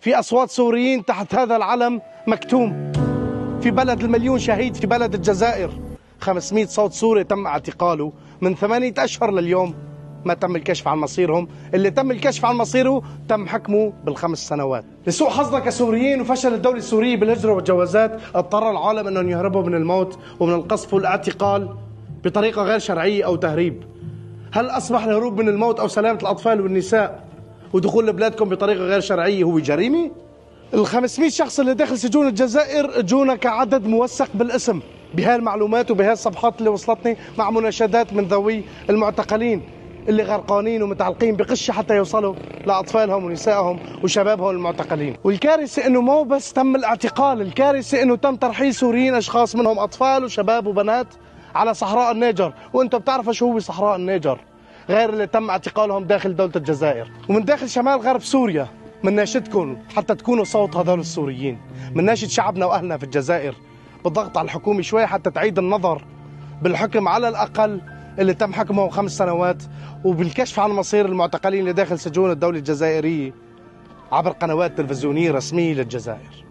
في أصوات سوريين تحت هذا العلم مكتوم. في بلد المليون شهيد، في بلد الجزائر 500 صوت سوري تم اعتقاله من 8 أشهر لليوم، ما تم الكشف عن مصيرهم. اللي تم الكشف عن مصيره تم حكمه ب5 سنوات. لسوء حظنا كسوريين وفشل الدولة السورية بالهجرة والجوازات، اضطر العالم انهم يهربوا من الموت ومن القصف والاعتقال بطريقة غير شرعية أو تهريب. هل أصبح الهروب من الموت أو سلامة الأطفال والنساء ودخول لبلادكم بطريقة غير شرعية هو جريمة؟ ال500 شخص اللي داخل سجون الجزائر اجونا كعدد موثق بالاسم بهالمعلومات وبهالصفحات اللي وصلتني مع مناشدات من ذوي المعتقلين اللي غرقانين ومتعلقين بقشة حتى يوصلوا لأطفالهم ونسائهم وشبابهم المعتقلين. والكارثة انه مو بس تم الاعتقال، الكارثة انه تم ترحيل سوريين اشخاص منهم اطفال وشباب وبنات على صحراء النيجر، وانتم بتعرفوا شو هو صحراء النيجر غير اللي تم اعتقالهم داخل دولة الجزائر. ومن داخل شمال غرب سوريا مناشدكم حتى تكونوا صوت هذول السوريين، مناشد شعبنا واهلنا في الجزائر بالضغط على الحكومة شوي حتى تعيد النظر بالحكم على الاقل اللي تم حكمه 5 سنوات، وبالكشف عن مصير المعتقلين اللي داخل سجون الدولة الجزائرية عبر قنوات تلفزيونية رسمية للجزائر.